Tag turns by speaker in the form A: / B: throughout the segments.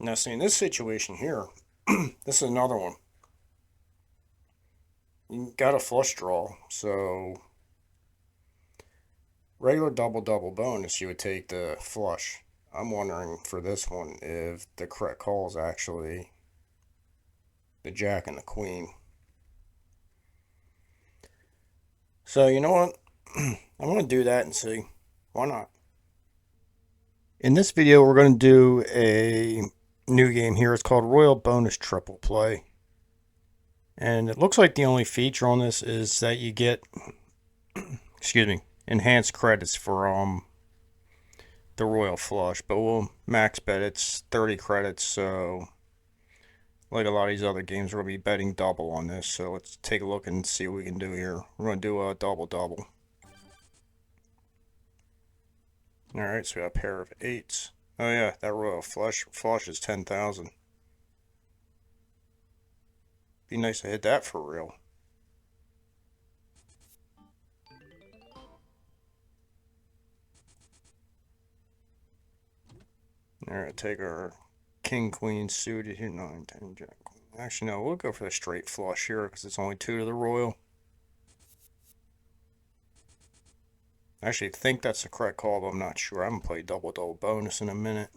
A: Now, see, in this situation here, this is another one. You got a flush draw, so regular double double bonus, you would take the flush. I'm wondering for this one if the correct call is actually the jack and the queen. So, you know what? I'm going to do that and see. Why not? In this video, we're going to do a new game here. It's called Royal Bonus Triple Play. And it looks like the only feature on this is that you get, excuse me, enhanced credits for the Royal Flush. But we'll max bet it's 30 credits, so like a lot of these other games, we're going to be betting double on this. So let's take a look and see what we can do here. We're going to do a double double. Alright, so we got a pair of eights. Oh yeah, that Royal Flush is 10,000. Be nice to hit that for real. Alright, take our king, queen suited here. 9, 10, jack, queen. Actually, no, we'll go for the straight flush here because it's only 2 to the royal. I actually think that's the correct call, but I'm not sure. I'm going to play double double bonus in a minute.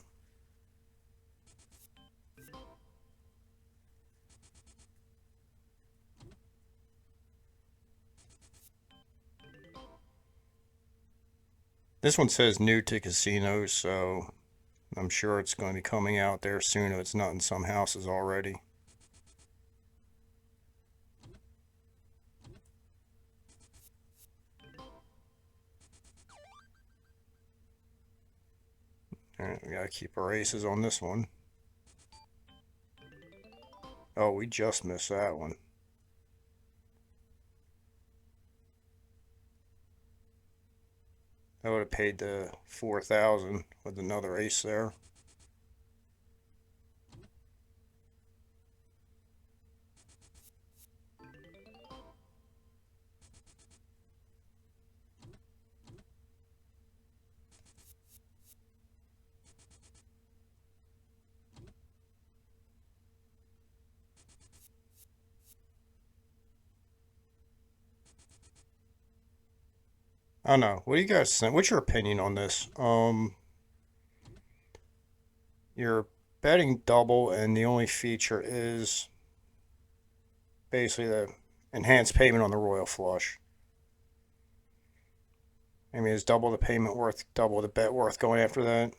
A: This one says new to casinos, so I'm sure it's going to be coming out there soon if it's not in some houses already. Alright, we gotta keep our aces on this one. Oh, we just missed that one. I would have paid the 4,000 with another ace there. I don't know. What do you guys think? What's your opinion on this? You're betting double, and the only feature is basically the enhanced payment on the Royal Flush. I mean, is double the payment worth, double the bet worth going after that?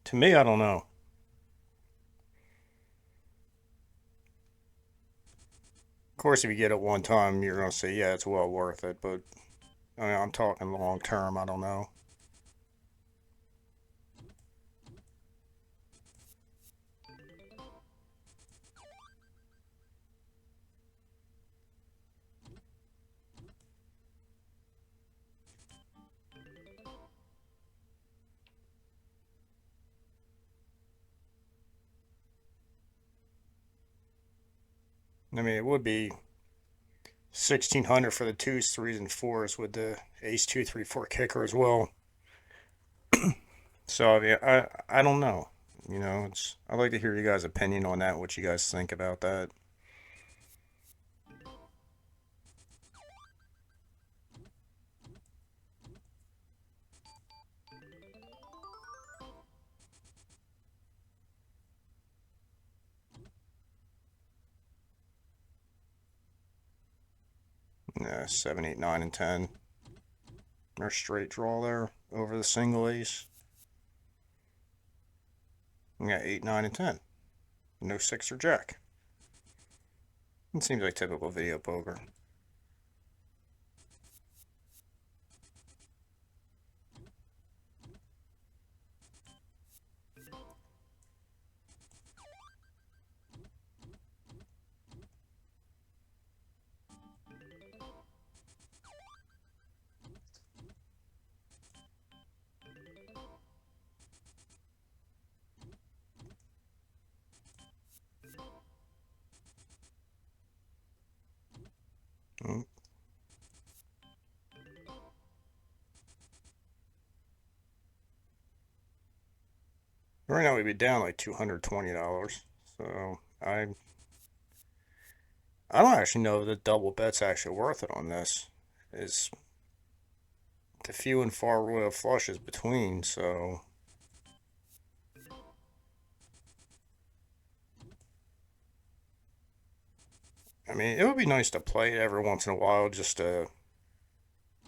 A: To me, I don't know. Of course, if you get it one time, you're going to say, yeah, it's well worth it. But I mean, I'm talking long term. I don't know. I mean, it would be 1,600 for the twos, threes, and fours with the ace, 2, 3, 4 kicker as well. So, yeah, I don't know. You know, I'd like to hear you guys' opinion on that, what you guys think about that. 7, 8, 9, and 10. Or straight draw there over the single ace. We got 8, 9, and 10. No 6 or jack. It seems like typical video poker. Mm. Right now we'd be down like $220. So I don't actually know if the double bet's actually worth it on this. It's the few and far royal flushes between, so I mean, it would be nice to play it every once in a while just to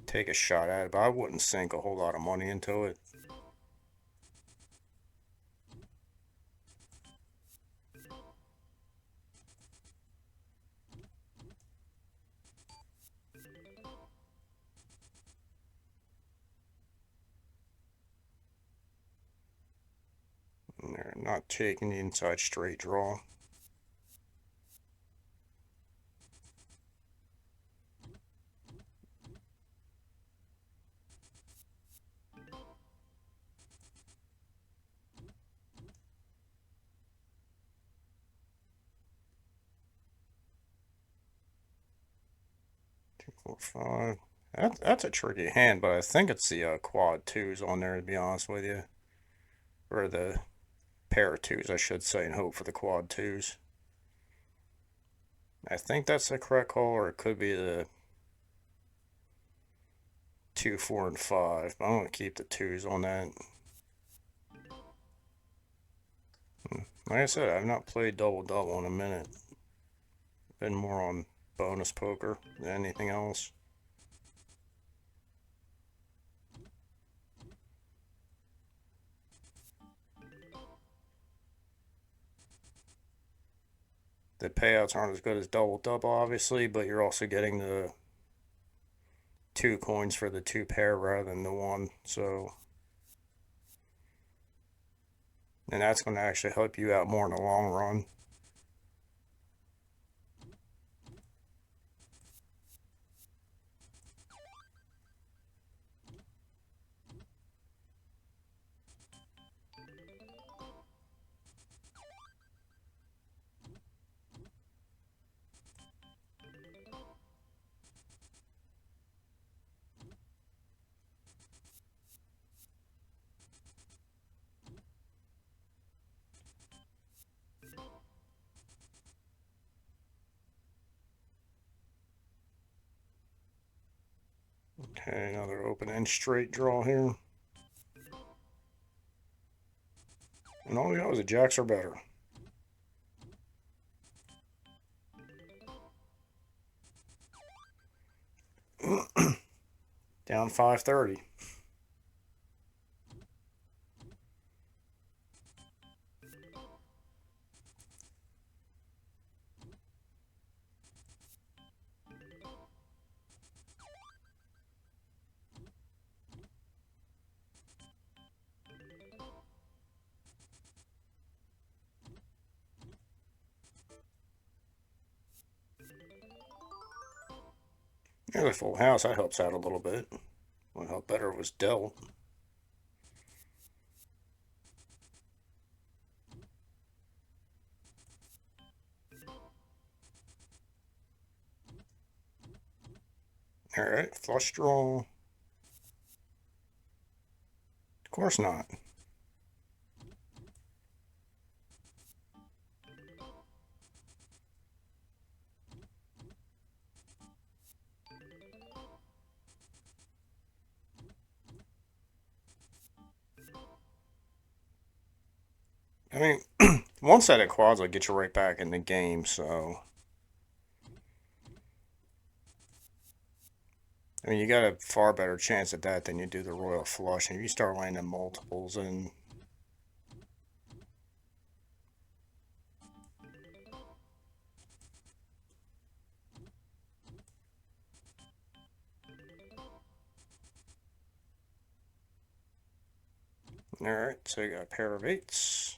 A: take a shot at it, but I wouldn't sink a whole lot of money into it. And they're not taking the inside straight draw. Two, four, five. That's a tricky hand, but I think it's the quad twos on there, to be honest with you. Or the pair of twos, I should say, and hope for the quad twos. I think that's the correct call, or it could be the 2, 4, and 5. But I'm going to keep the twos on that. Like I said, I've not played double double in a minute. Been more on bonus poker than anything else. The payouts aren't as good as double double, obviously, but you're also getting the 2 coins for the 2 pair rather than the 1. So, and that's going to actually help you out more in the long run. Okay, another open end straight draw here. And all we got was a jacks or better. Down 530. There's a full house. That helps out a little bit. Would help better if it was dealt. Alright, flush draw. Of course not. I mean, one set of quads will get you right back in the game, so. I mean, you got a far better chance at that than you do the royal flush. And if you start landing multiples, and alright, so you got a pair of eights.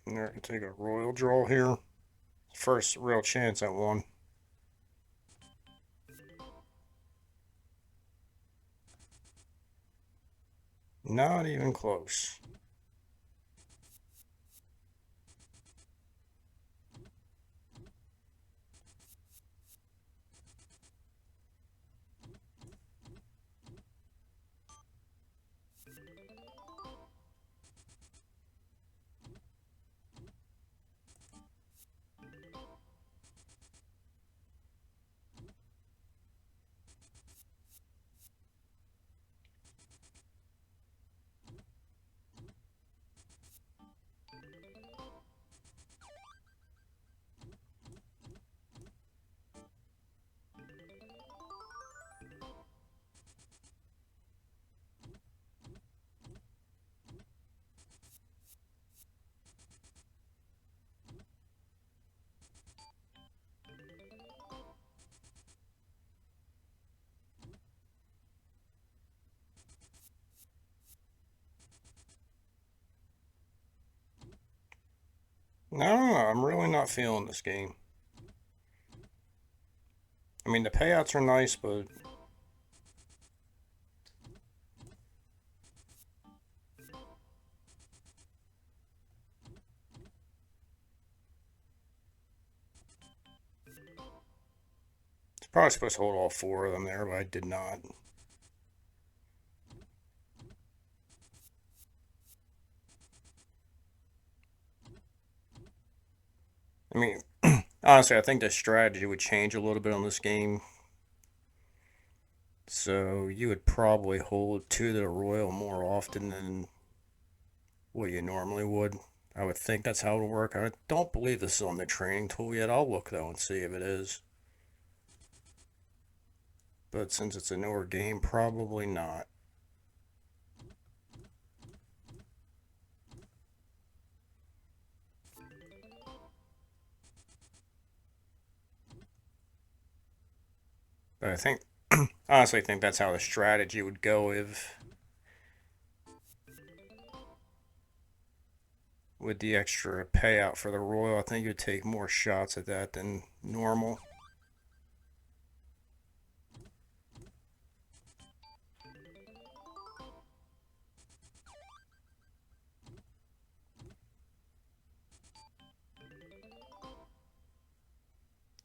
A: Alright, take a royal draw here. First real chance at one. Not even close. No, I'm really not feeling this game. I mean, the payouts are nice, but it's probably supposed to hold all four of them there, but I did not. I mean, honestly, I think the strategy would change a little bit on this game. So you would probably hold two to the royal more often than what you normally would. I would think that's how it would work. I don't believe this is on the training tool yet. I'll look though and see if it is. But since it's a newer game, probably not. But I think, honestly, think that's how the strategy would go if with the extra payout for the royal. I think you'd take more shots at that than normal.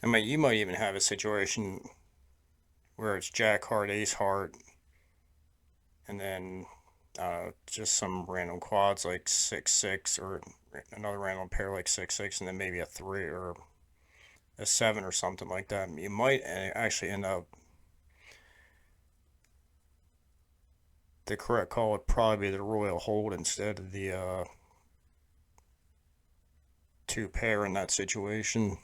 A: I mean, you might even have a situation where it's Jack Heart, Ace Heart, and then just some random quads like 6 6 or another random pair like 6 6, and then maybe a 3 or a 7 or something like that. You might actually end up. The correct call would probably be the royal hold instead of the two pair in that situation.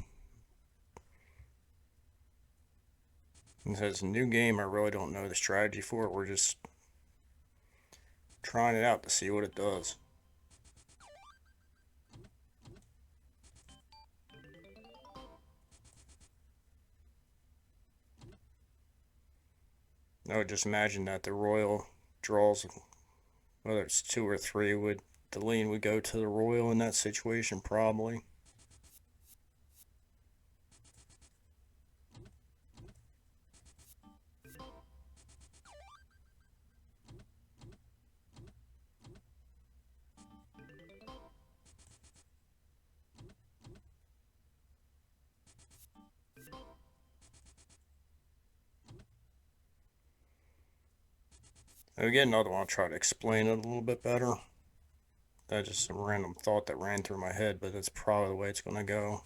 A: Since it's a new game, I really don't know the strategy for it. We're just trying it out to see what it does. I would just imagine that the royal draws, whether it's two or three, would the lean would go to the royal in that situation probably. Again, another one. I'll try to explain it a little bit better. That's just a random thought that ran through my head, but that's probably the way it's going to go.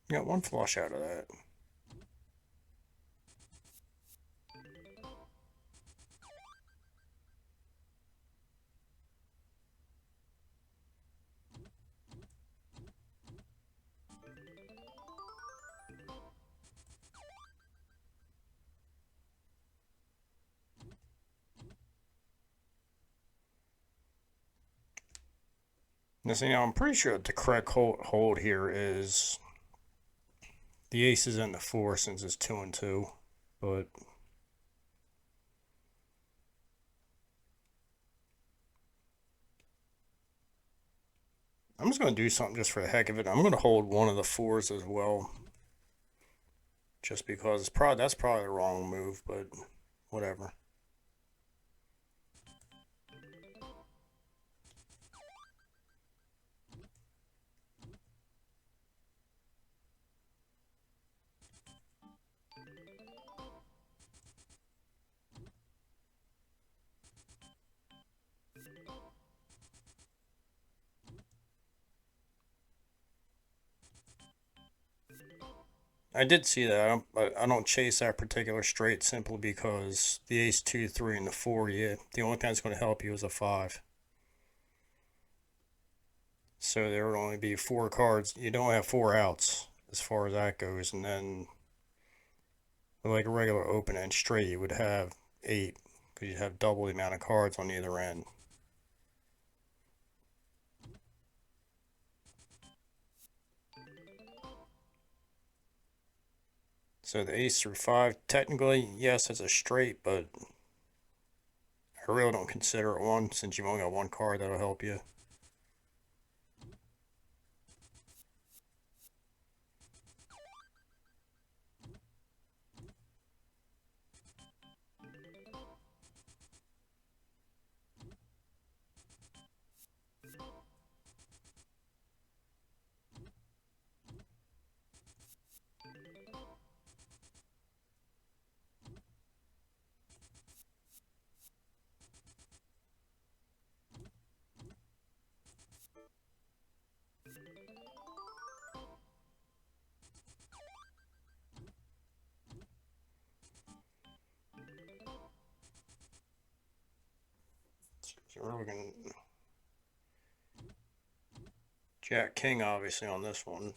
A: Got one flush out of that. Now, see, I'm pretty sure the correct hold here is The ace is in the 4 since it's 2 and 2, but I'm just going to do something just for the heck of it. I'm going to hold one of the 4s as well, just because that's probably the wrong move, but whatever. I did see that, but I don't chase that particular straight simply because the ace 2, 3, and the 4, yeah, the only thing that's going to help you is a 5. So there would only be 4 cards. You don't have 4 outs as far as that goes, and then like a regular open end straight, you would have 8 because you'd have double the amount of cards on either end. So the ace through 5, technically, yes, it's a straight, but I really don't consider it one since you've only got 1 card that'll help you. So we're looking Jack King obviously on this one.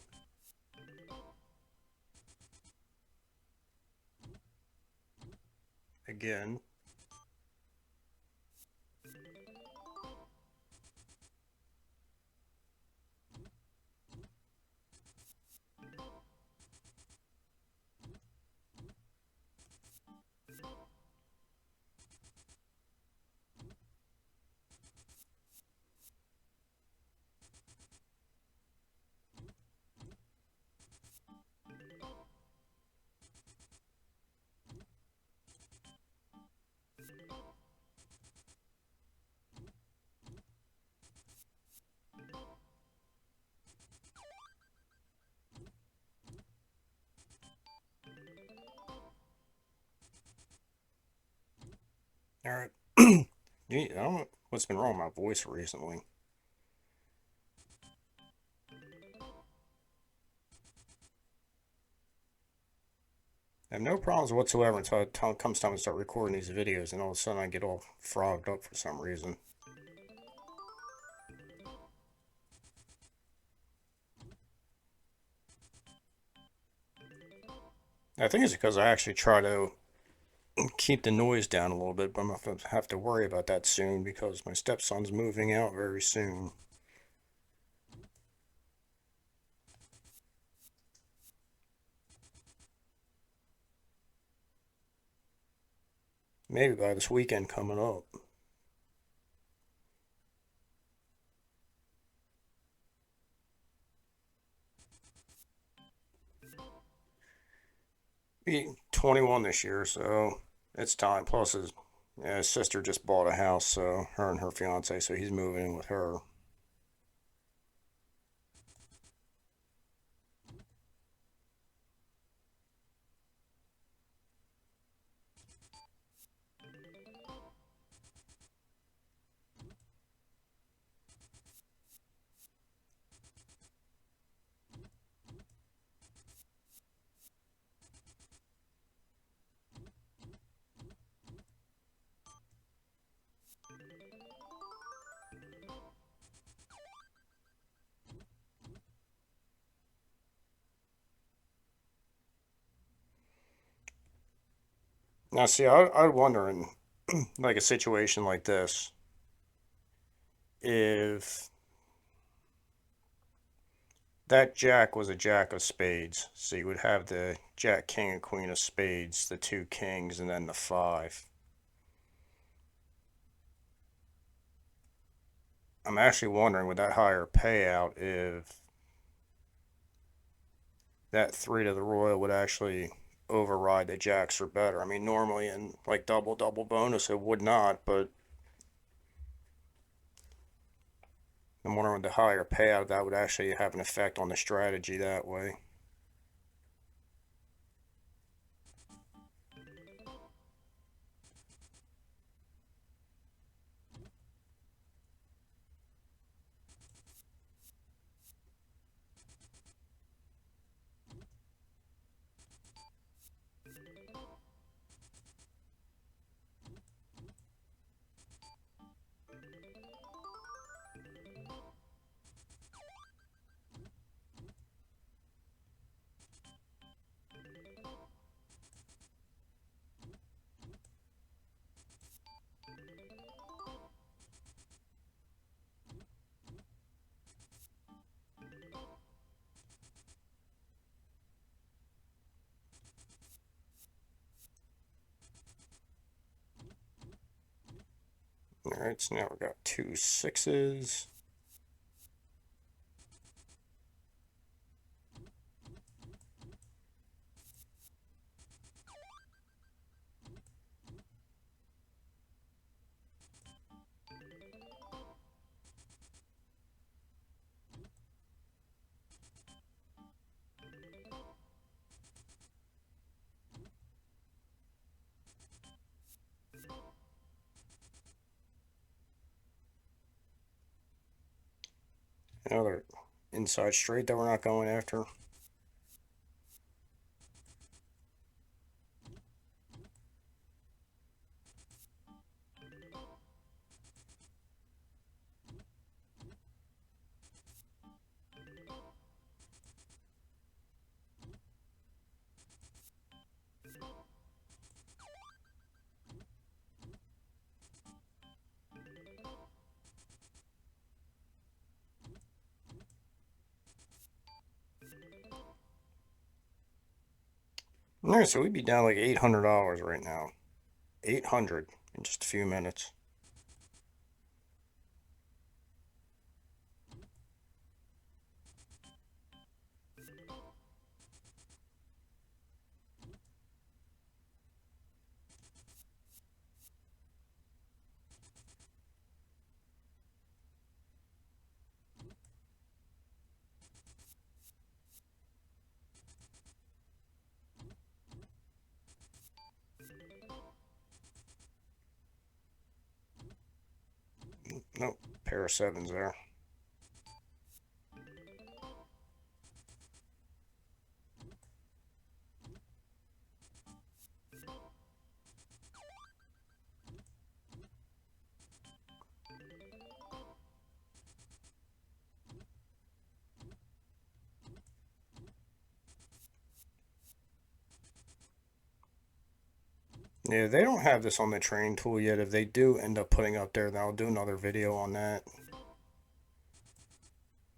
A: Again. All right. I don't know what's been wrong with my voice recently. I have no problems whatsoever until it comes time to start recording these videos, and all of a sudden I get all frogged up for some reason. I think it's because I actually try to keep the noise down a little bit, but I'm going to have to worry about that soon because my stepson's moving out very soon. Maybe by this weekend coming up. He's 21 this year, so it's time. Plus, his sister just bought a house, so her and her fiance, so he's moving in with her. Now, see, I wonder in like a situation like this, if that jack was a jack of spades. So you would have the jack, king, and queen of spades, the two kings, and then the five. I'm actually wondering with that higher payout if that three to the royal would actually override the jacks or better. I mean, normally in like double double bonus it would not, but I'm wondering with the higher payout that would actually have an effect on the strategy that way. All right, so now we've got two sixes. Another inside straight that we're not going after. All right, so we'd be down like $800 right now. 800 in just a few minutes. Nope, pair of sevens there. Yeah, they don't have this on the train tool yet. If they do end up putting up there, then I'll do another video on that.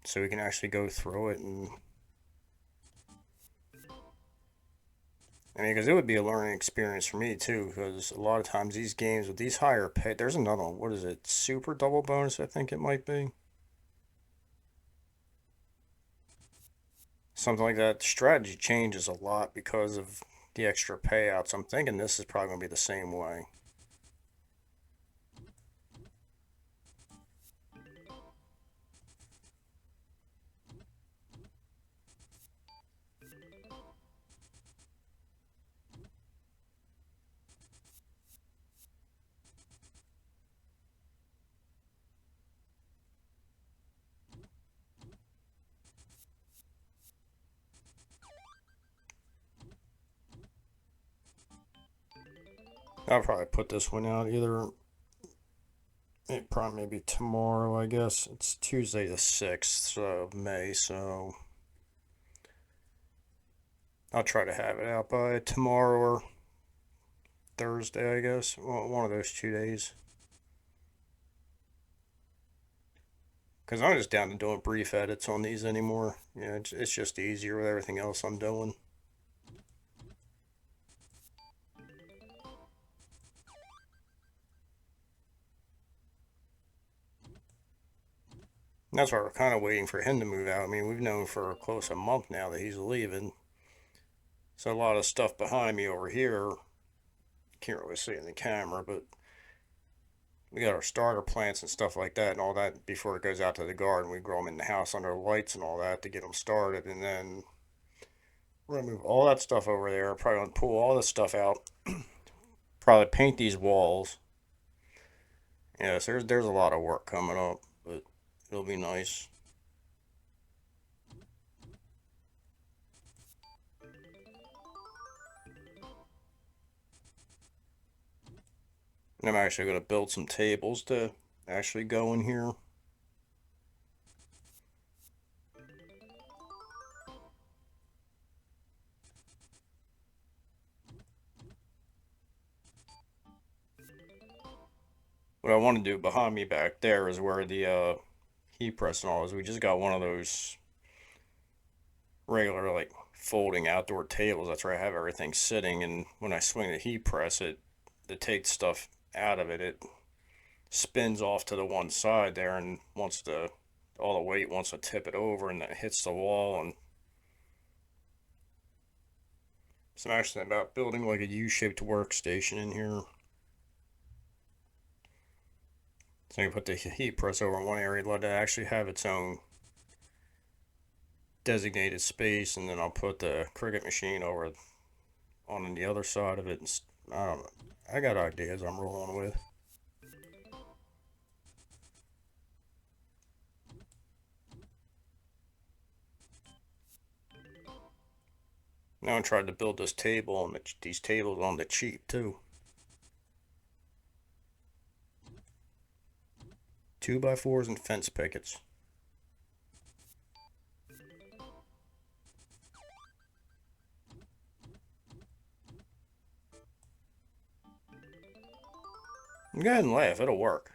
A: So we can actually go through it and I mean, because it would be a learning experience for me too. Because a lot of times these games with these higher pay, there's another one. What is it? Super double bonus, I think it might be. Something like that. The strategy changes a lot because of the extra payouts. I'm thinking this is probably going to be the same way. I'll probably put this one out either. It probably maybe tomorrow, I guess. It's Tuesday the 6th of May, so I'll try to have it out by tomorrow or Thursday, I guess. Well, one of those 2 days. Because I'm just down to doing brief edits on these anymore. Yeah, it's just easier with everything else I'm doing. And that's why we're kind of waiting for him to move out. I mean, we've known for close a month now that he's leaving. So a lot of stuff behind me over here, can't really see in the camera, but we got our starter plants and stuff like that and all that before it goes out to the garden. We grow them in the house under the lights and all that to get them started. And then we're going to move all that stuff over there. Probably going to pull all this stuff out. Probably paint these walls. Yes, there's a lot of work coming up, but it'll be nice. And I'm actually going to build some tables to actually go in here. What I want to do behind me back there is where the heat press and all is. We just got one of those regular like folding outdoor tables. That's where I have everything sitting, and when I swing the heat press, it takes stuff out of it. It spins off to the one side there, and wants to all the weight wants to tip it over, and it hits the wall. And so I'm actually about building like a U-shaped workstation in here. So you put the heat press over in one area, let it actually have its own designated space, and then I'll put the Cricut machine over on the other side of it. And I don't know. I got ideas I'm rolling with. Now I tried to build this table on these tables on the cheap too. 2x4s and fence pickets. Go ahead and laugh, it'll work.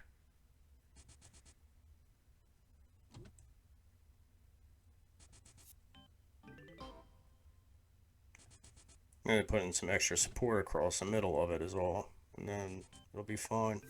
A: I'm gonna put in some extra support across the middle of it is all, and then it'll be fine.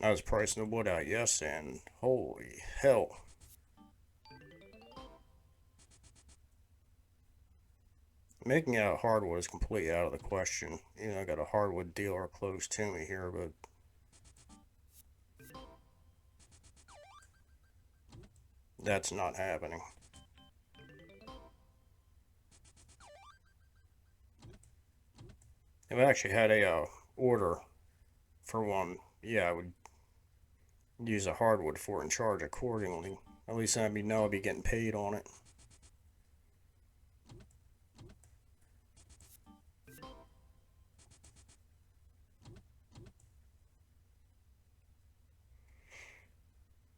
A: I was pricing the wood out yesterday, and holy hell. Making out of hardwood is completely out of the question. You know, I got a hardwood dealer close to me here, but that's not happening. If I actually had a order for one, yeah, I would use a hardwood for it and charge accordingly. At least I'd know I'd be getting paid on it.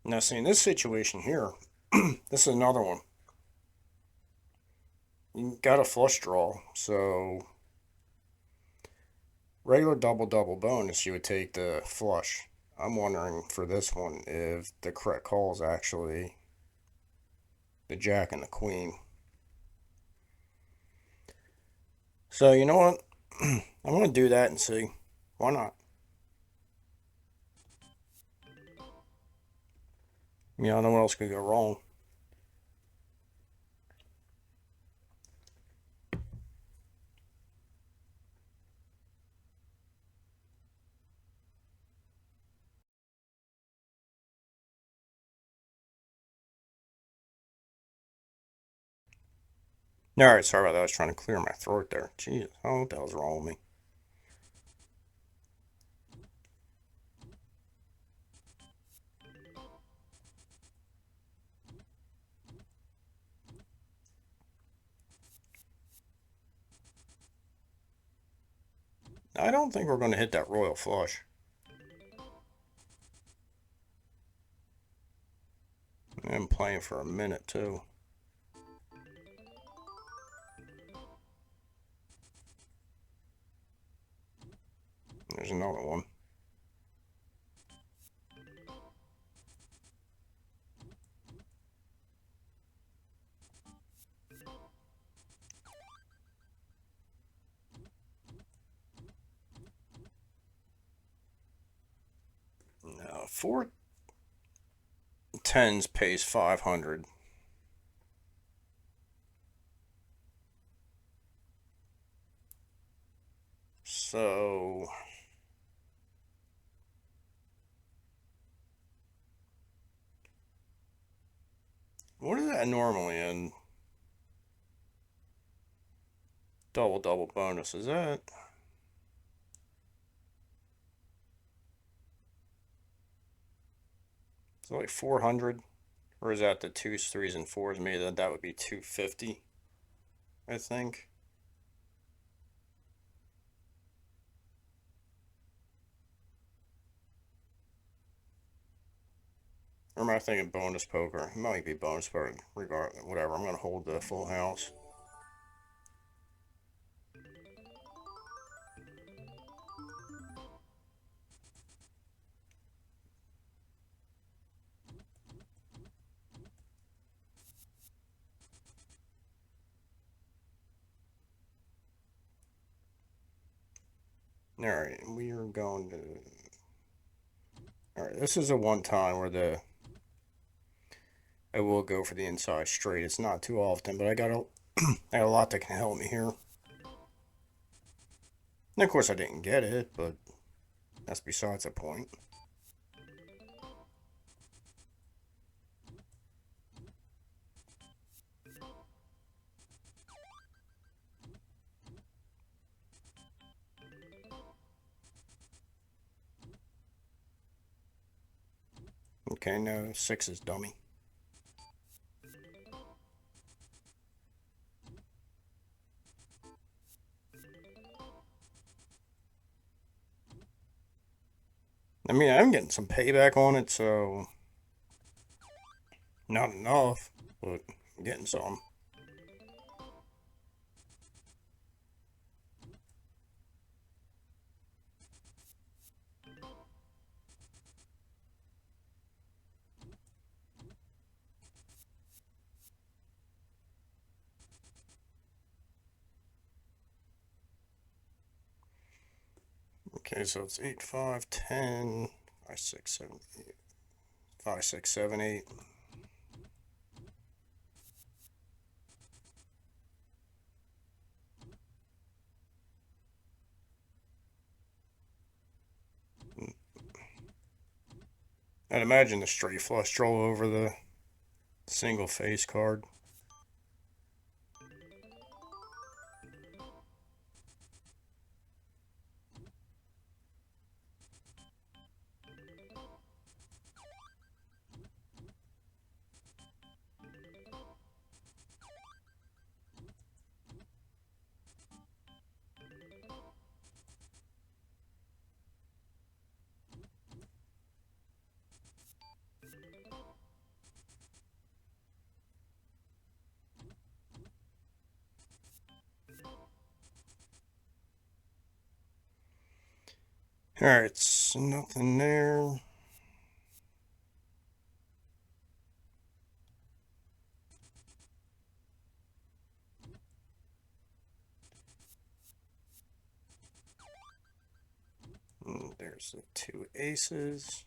A: Now, see, in this situation here, this is another one. You got a flush draw, so regular double bonus, you would take the flush. I'm wondering for this one if the correct call is actually the jack and the queen. So, you know what? I'm going to do that and see. Why not? You know, I know what else could go wrong. Alright, sorry about that. I was trying to clear my throat there. Jesus, I don't know what the hell's wrong with me. I don't think we're going to hit that royal flush. playing for a minute too. There's another one. Now, 4 10s pays 500. So what is that normally in? Double bonus, is that? Is it like 400? Or is that the 2s, 3s, and 4s? Maybe that would be 250, I think. Or am I thinking bonus poker? It might be bonus poker, regardless, whatever. I'm going to hold the full house. Alright, we are going to... Alright, this is a one time where I will go for the inside straight. It's not too often, but I got a lot that can help me here. And of course I didn't get it, but that's besides the point. Okay, no, 6 is dummy. I mean, I'm getting some payback on it, so not enough, but I'm getting some. Okay, so it's 8, 5, 10, 5, 6, 7, 8, 5, 6, 7, 8. I'd imagine the straight flush draw over the single face card. Alright, so nothing there. And there's the 2 aces.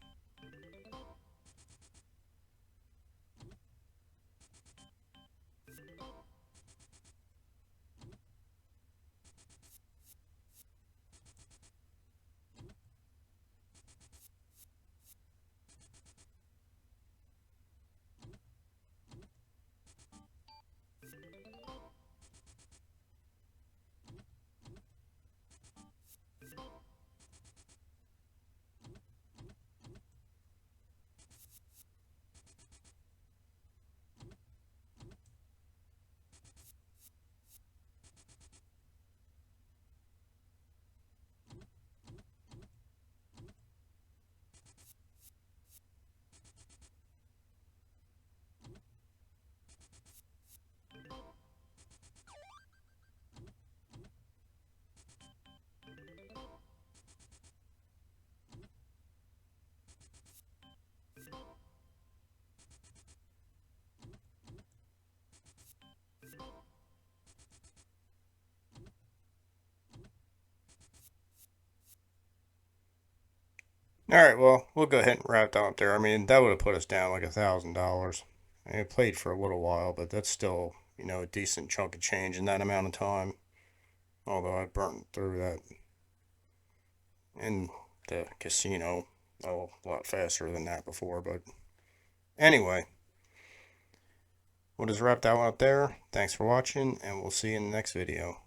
A: All right, well, we'll go ahead and wrap that up there. I mean, that would have put us down like $1,000. And it played for a little while, but that's still, a decent chunk of change in that amount of time. Although I burnt through that in the casino a lot faster than that before. But anyway, we'll just wrap that one up there. Thanks for watching, and we'll see you in the next video.